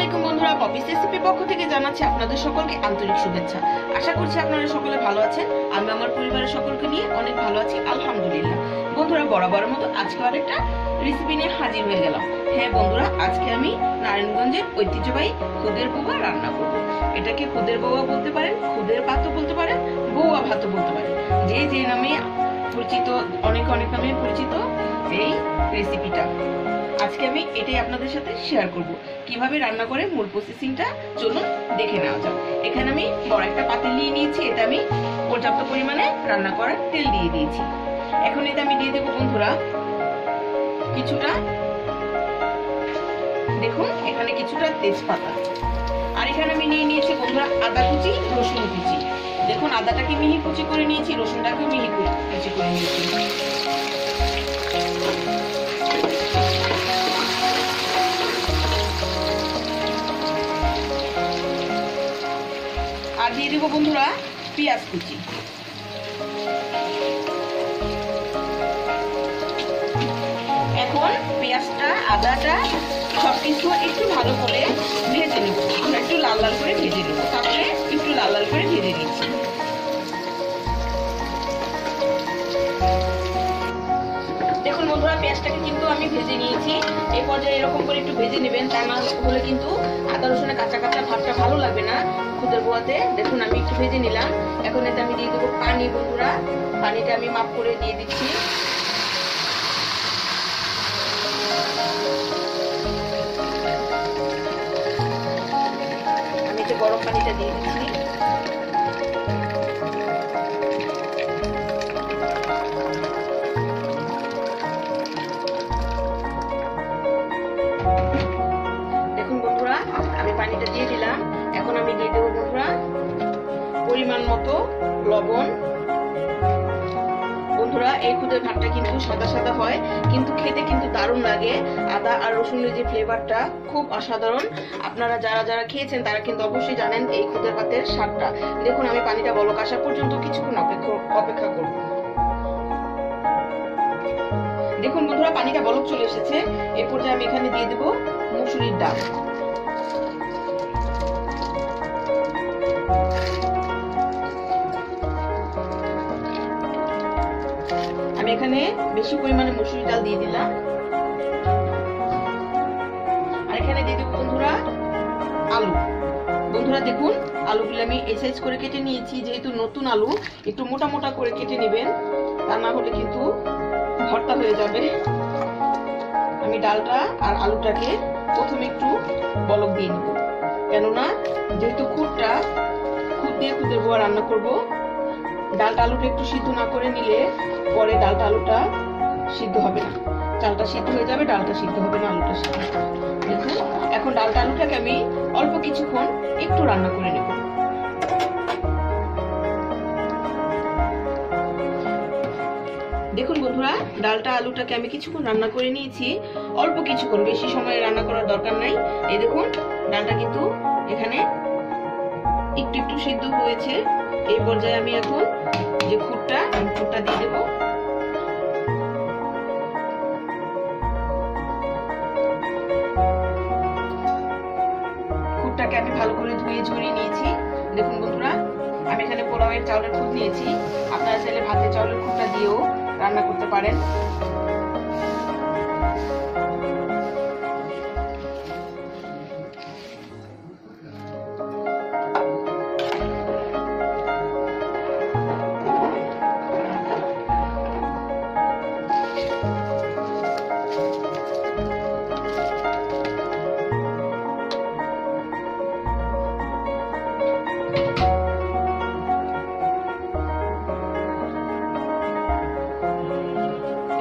আলাইকুম বন্ধুরা, পপিস রেসিপির পক্ষ থেকে জানাচ্ছি আপনাদের সকলকে আন্তরিক শুভেচ্ছা। আশা করছি আপনারা সকলে ভালো আছেন। আমি আমার পরিবারের সকলকে নিয়ে অনেক ভালো আছি, আলহামদুলিল্লাহ। বন্ধুরা, বরাবরের মতো আজকে আরেকটা রেসিপি নিয়ে হাজির হয়ে গেলাম। হ্যাঁ বন্ধুরা, আজকে আমি নারায়ণগঞ্জের ঐতিহ্যবাহী খুদের বউয়া রান্না করব। এটাকে খুদের বউয়া বলতে পারেন, খুদের ভাতও বলতে পারেন, বউয়া ভাতও বলতে পারেন, যে যে নামে পরিচিত, অনেক অনেক নামে পরিচিত এই রেসিপিটা। আজকে আমি এটাই আপনাদের সাথে শেয়ার করব। কিভাবে রান্না করে মূল প্রসেসিংটা চলুন দেখে নেওয়া যাক। এখানে আমি বড় একটা পাতিল নিয়ে নিয়েছি, এটা আমি পর্যাপ্ত পরিমাণে রান্না করার তেল দিয়ে দিয়েছি। এখন এটা আমি দিয়ে দেবো বন্ধুরা কিছুটা, দেখুন এখানে কিছুটা তেজপাতা, আর এখানে আমি নিয়ে নিয়েছি বন্ধুরা আদা কুচি, রসুন কুচি। দেখুন আদাটাকে মিহি কুচি করে নিয়েছি, রসুনটাকেও মিহি কুচি করে নিয়েছি। আর দিয়ে দেবো বন্ধুরা পেঁয়াজ কুচি। এখন পেঁয়াজটা, আদাটা সবকিছু একটু ভালো করে ভেজে নেব, একটু লাল লাল করে ভেজে নেব। তারপরে একটু লাল লাল করে ভেজে নিচ্ছি। দেখুন বন্ধুরা, পেঁয়াজটাকে কিন্তু আমি ভেজে নিয়েছি। এই পর্যায়ে এরকম করে একটু ভেজে নেবেন, তা না হলে কিন্তু আদা রসুনের কাঁচা কাঁচা ভাবটা ভালো লাগবে না খুদের বউয়াতে। দেখুন আমি একটু ভেজে নিলাম। এখন এতে আমি দিয়ে দেবো পানি। বন্ধুরা, পানিটা আমি মাপ করে দিয়ে দিচ্ছি। আমি যে গরম পানিটা দিয়ে দিচ্ছি। আমি পানিটা দিয়ে দিলাম। এখন আমি দিয়ে দেবো বন্ধুরা পরিমাণ মতো লবণ। বন্ধুরা, এই খুদের ভাতটা কিন্তু সাদা সাদা হয়, কিন্তু খেতে কিন্তু দারুণ লাগে। আদা আর রসুনের যে ফ্লেভারটা খুব অসাধারণ। আপনারা যারা যারা খেয়েছেন তারা কিন্তু অবশ্যই জানেন এই খুদের ভাতের স্বাদটা। দেখুন আমি পানিটা বলক আসা পর্যন্ত কিছুক্ষণ অপেক্ষা করব। দেখুন বন্ধুরা, পানিটা বলক চলে এসেছে। এই পর্যায়ে আমি এখানে দিয়ে দেবো মুসুরির ডাল। আমি এখানে বেশি পরিমাণে মসুরি ডাল দিয়ে দিলাম। আর এখানে দিয়ে দেবো বন্ধুরা আলু। বন্ধুরা দেখুন আলুগুলো আমি এই সাইজ করে কেটে নিয়েছি। যেহেতু নতুন আলু, একটু মোটা মোটা করে কেটে নেবেন, তা না হলে কিন্তু ভর্তা হয়ে যাবে। আমি ডালটা আর আলুটাকে প্রথমে একটু বলক দিয়ে নেব, কেননা যেহেতু খুদ দিয়ে খুদের বউয়া রান্না করব। ডালটা আলুটা একটু সিদ্ধ না করে নিলে পরে ডালটা আলুটা সিদ্ধ হবে না। চালটা সিদ্ধ হয়ে যাবে, ডালটা সিদ্ধ হবে না, আলুটা সিদ্ধ। দেখুন এখন ডালটা আলুটাকে আমি অল্প কিছুক্ষণ একটু রান্না করে নেব। দেখুন বন্ধুরা, ডালটা আলুটাকে আমি কিছুক্ষণ রান্না করে নিয়েছি, অল্প কিছুক্ষণ, বেশি সময় রান্না করার দরকার নাই। এই দেখুন ডালটা কিন্তু এখানে একটু একটু সিদ্ধ হয়েছে। এই পর্যায়ে আমি এখন যে খুদটা দিয়ে দেবো। খুদটাকে আমি ভালো করে ধুয়ে ঝরিয়ে নিয়েছি। দেখুন বন্ধুরা, আমি এখানে পোলাওয়ের চাউলের খুদ নিয়েছি। আপনারা চাইলে ভাতের চাউলের খুদটা দিয়েও রান্না করতে পারেন।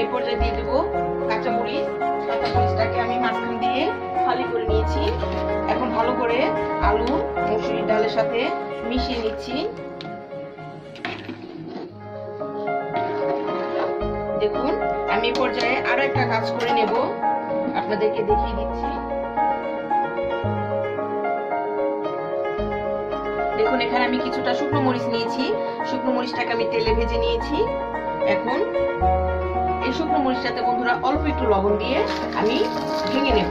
এই পর্যায়ে দিয়ে দেবো কাঁচামরিচ। কাঁচামরিচটাকে আমি মাঝখান দিয়ে ফালি করে নিয়েছি। এখন ভালো করে আলু মসুরির ডালের সাথে মিশিয়ে নিচ্ছি। দেখুন আমি এই পর্যায়ে আরো একটা কাজ করে নেব, আপনাদেরকে দেখিয়ে দিচ্ছি। দেখুন এখানে আমি কিছুটা শুকনো মরিচ নিয়েছি। শুকনো মরিচটাকে আমি তেলে ভেজে নিয়েছি। এখন এই শুকনো মরিচটাতে বন্ধুরা অল্প একটু লবণ দিয়ে আমি ভেঙে নেব।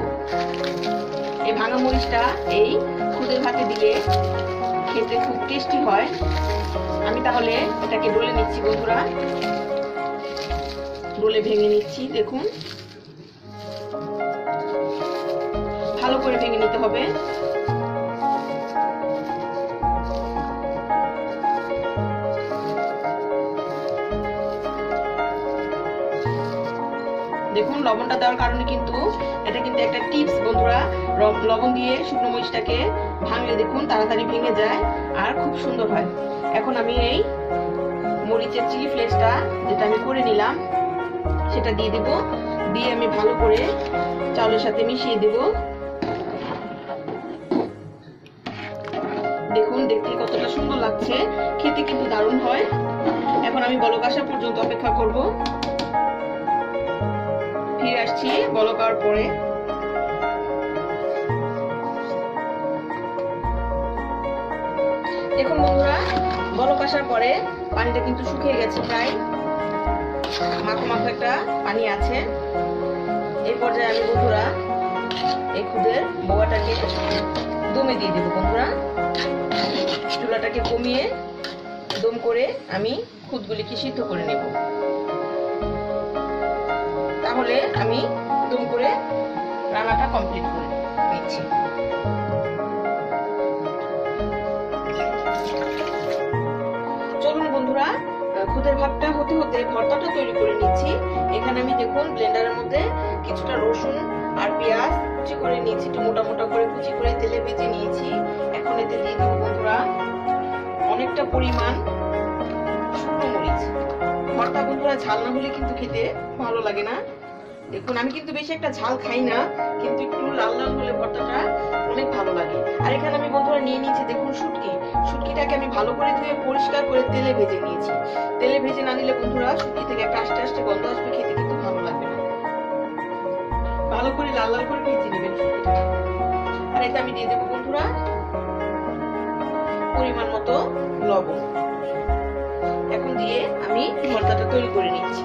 এই ভাঙা মরিচটা এই খুদের ভাতে দিলে খেতে খুব টেস্টি হয়। আমি তাহলে এটাকে ডলে নিচ্ছি বন্ধুরা, ডলে ভেঙে নিচ্ছি। দেখুন ভালো করে ভেঙে নিতে হবে। দেখুন লবণটা দেওয়ার কারণে কিন্তু এটা কিন্তু একটা টিপস বন্ধুরা, লবণ দিয়ে শুকনো মরিচটাকে ভাঙলে দেখুন তাড়াতাড়ি ভেঙে যায় আর খুব সুন্দর হয়। এখন আমি এই মরিচের চিলি ফ্লেক্সটা যেটা আমি করে নিলাম সেটা দিয়ে দেব, দিয়ে আমি ভালো করে চাউলের সাথে মিশিয়ে দেব। দেখুন দেখতে কতটা সুন্দর লাগছে, খেতে কিন্তু দারুণ হয়। এখন আমি বলক আসা পর্যন্ত অপেক্ষা করব। ফিরে আসছি বলক আসার পরে। দেখুন বন্ধুরা বলক আসার পরে পানিটা কিন্তু শুকিয়ে গেছে, প্রায় মাখো মাখো একটা পানি আছে। এই পর্যায়ে আমি বন্ধুরা এই খুদের বড়াটাকে দমে দিয়ে দেবো বন্ধুরা। চুলাটাকে কমিয়ে দম করে আমি খুদগুলিকে সিদ্ধ করে নেব। তাহলে আমি দম করে রান্নাটা কমপ্লিট করে নিচ্ছি। চলুন বন্ধুরা খুদের ভাতটা হতে হতে ভর্তাটা তৈরি করে নিচ্ছি। এখানে আমি দেখুন ব্লেন্ডারের মধ্যে কিছুটা রসুন আর পেঁয়াজ কুচি করে নিয়েছি, একটু মোটা মোটা করে কুচি করে তেলে ভেজে নিয়েছি। এখন এতে দিয়ে দেবো বন্ধুরা অনেকটা পরিমাণ শুকনো মরিচ। ভর্তা বন্ধুরা ঝাল না হলে কিন্তু খেতে ভালো লাগে না। দেখুন আমি কিন্তু বেশি একটা ঝাল খাই না, কিন্তু একটু লাল লাল হলে ভর্তাটা অনেক ভালো লাগে। আর এখানে আমি বন্ধুরা নিয়ে নিয়েছি দেখুন শুটকি। শুটকিটাকে আমি ভালো করে ধুয়ে পরিষ্কার করে তেলে ভেজে নিয়েছি। তেলে ভেজে না নিলে বন্ধুরা শুটকি থেকে একটা আস্তে আস্তে গন্ধ আসবে, খেতে কিন্তু ভালো লাগবে না। ভালো করে লাল লাল করে ভেজে নেবেন শুটকিটাকে। আর এতে আমি দিয়ে দেবো বন্ধুরা পরিমাণ মতো লবণ। এখন দিয়ে আমি ভর্তাটা তৈরি করে নিচ্ছি।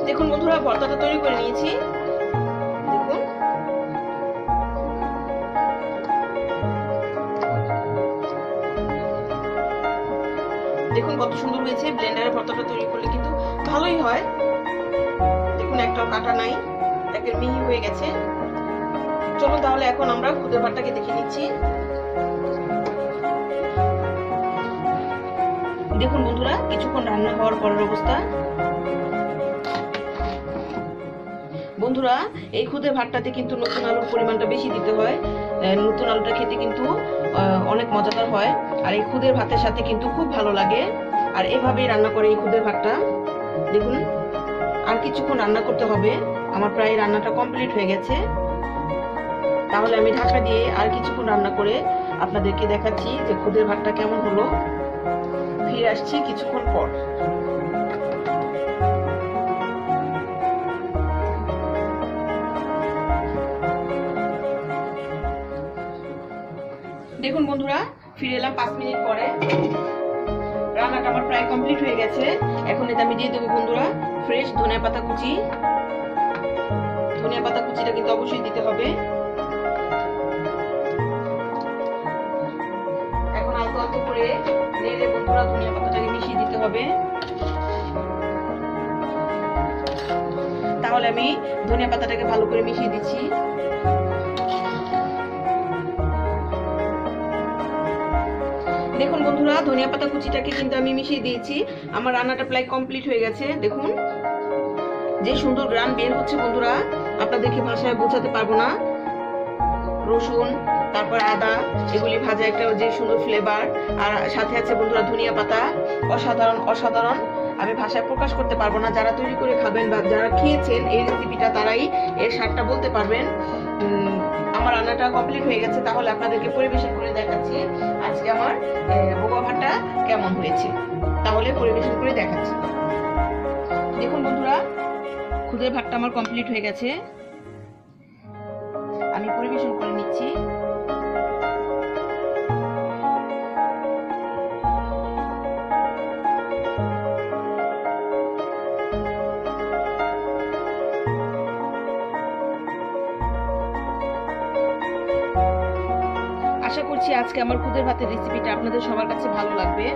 দেখুন বন্ধুরা ভর্তাটা তৈরি করে নিয়েছি। দেখুন দেখুন কত সুন্দর হয়েছে। ব্লেন্ডারে ভর্তাটা তৈরি করলে কিন্তু ভালোই হয়। দেখুন একটাও কাটা নাই, একের মিহি হয়ে গেছে। চলুন তাহলে এখন আমরা খুদের ভাতটাকে দেখে নিচ্ছি। দেখুন বন্ধুরা কিছুক্ষণ রান্না হওয়ার পরের অবস্থা। বন্ধুরা এই খুদের ভাতটাতে কিন্তু নতুন আলুর পরিমাণটা বেশি দিতে হয়। নতুন আলুটা খেতে কিন্তু অনেক মজাদার হয়, আর এই খুদের ভাতের সাথে কিন্তু খুব ভালো লাগে। আর এভাবেই রান্না করে এই খুদের ভাতটা। দেখুন আর কিছুক্ষণ রান্না করতে হবে, আমার প্রায় রান্নাটা কমপ্লিট হয়ে গেছে। তাহলে আমি ঢাকা দিয়ে আর কিছুক্ষণ রান্না করে আপনাদেরকে দেখাচ্ছি যে খুদের ভাতটা কেমন হলো। ফিরে আসছি কিছুক্ষণ পর। দেখুন বন্ধুরা ফিরে এলাম 5 মিনিট পরে। রান্নাটা আমার প্রায় কমপ্লিট হয়ে গেছে। এখন এতে আমি দিয়ে দেবো বন্ধুরা ফ্রেশ ধনিয়া পাতা কুচি। ধনিয়া পাতা কুচিটা কিন্তু অবশ্যই দিতে হবে। এখন আলতো আলতো করে নেড়ে বন্ধুরা ধনিয়া পাতাটাকে মিশিয়ে দিতে হবে। তাহলে আমি ধনিয়া পাতাটাকে ভালো করে মিশিয়ে দিচ্ছি। দেখুন বন্ধুরা ধনিয়া পাতা কুচিটাকে কিন্তু আমি মিশিয়ে দিয়েছি। আমার রান্নাটা প্রায় কমপ্লিট হয়ে গেছে। দেখুন যে সুন্দর গ্রান বের হচ্ছে বন্ধুরা, আপনাদেরকে ভাষায় বোঝাতে পারবো না। রসুন তারপর আদা এগুলি ভাজা একটা যে সুন্দর ফ্লেভার, আর সাথে আছে বন্ধুরা ধনিয়া পাতা। অসাধারণ অসাধারণ, আমি ভাষায় প্রকাশ করতে পারবো না। যারা তৈরি করে খাবেন বা যারা খেয়েছেন এই রেসিপিটা তারাই এর স্বাদটা বলতে পারবেন। আমার রান্নাটা কমপ্লিট হয়ে গেছে, তাহলে আপনাদেরকে পরিবেশন করে দেখাচ্ছি আজকে আমার বোবা ভাতটা কেমন হয়েছে। তাহলে পরিবেশন করে দেখাচ্ছি। দেখুন বন্ধুরা খুদের ভাতটা আমার কমপ্লিট হয়ে গেছে, আমি পরিবেশন করে নিচ্ছি। আশা করছি আজকে আমার খুদের ভাতের রেসিপিটা আপনাদের সবার কাছে ভালো লাগবে,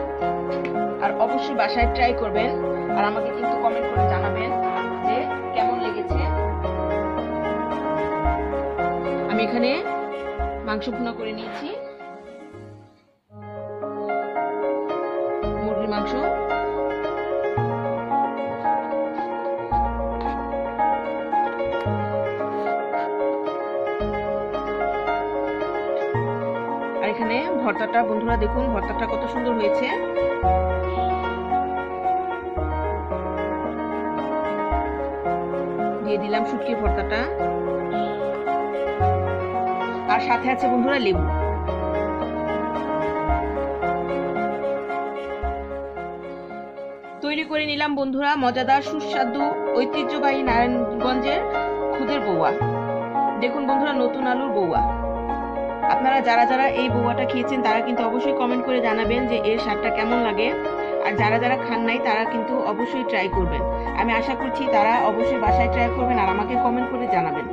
আর অবশ্যই বাসায় ট্রাই করবেন আর আমাকে কিন্তু কমেন্ট করে জানাবেন যে কেমন লেগেছে। আমি এখানে মাংস ভুনা করে নিয়েছি, মুরগির মাংস। আর এখানে ভর্তাটা, বন্ধুরা দেখুন ভর্তাটা কত সুন্দর হয়েছে। দিয়ে দিলাম শুটকির ভর্তাটা, আর সাথে আছে বন্ধুরা লেবু। তৈরি করে নিলাম বন্ধুরা মজাদার সুস্বাদু ঐতিহ্যবাহী নারায়ণগঞ্জের খুদের বৌয়া। দেখুন বন্ধুরা, নতুন আলুর বৌয়া। আপনারা যারা যারা এই বৌয়াটা খেয়েছেন তারা কিন্তু অবশ্যই কমেন্ট করে জানাবেন যে এর স্বাদটা কেমন লাগে, আর যারা যারা খান নাই তারা কিন্তু অবশ্যই ট্রাই করবেন। আমি আশা করছি তারা অবশ্যই বাসায় ট্রাই করবেন আর আমাকে কমেন্ট করে জানাবেন।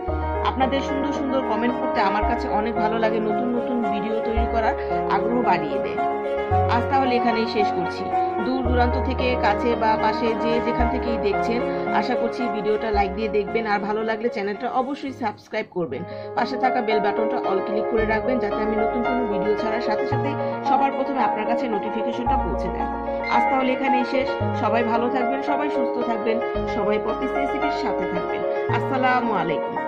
আপনাদের সুন্দর সুন্দর কমেন্ট করতে আমার কাছে অনেক ভালো লাগে, নতুন নতুন ভিডিও তৈরি করার আগ্রহ বাড়িয়ে দেয়। আজ তাহলে এখানেই শেষ করছি। দূর দূরান্ত থেকে কাছে বা পাশে যে যেখান থেকেই দেখছেন, আশা করছি ভিডিওটা লাইক দিয়ে দেখবেন, আর ভালো লাগলে চ্যানেলটা অবশ্যই সাবস্ক্রাইব করবেন। পাশে থাকা বেল বাটনটা অল ক্লিক করে রাখবেন যাতে আমি নতুন কোনো ভিডিও ছাড়ার সাথে সাথে সবার প্রথমে আপনার কাছে নোটিফিকেশনটা পৌঁছে দেয়। আজ তাহলে এখানেই শেষ। সবাই ভালো থাকবেন, সবাই সুস্থ থাকবেন, সবাই পপিস রেসিপির সাথে থাকবেন। আসসালামু আলাইকুম।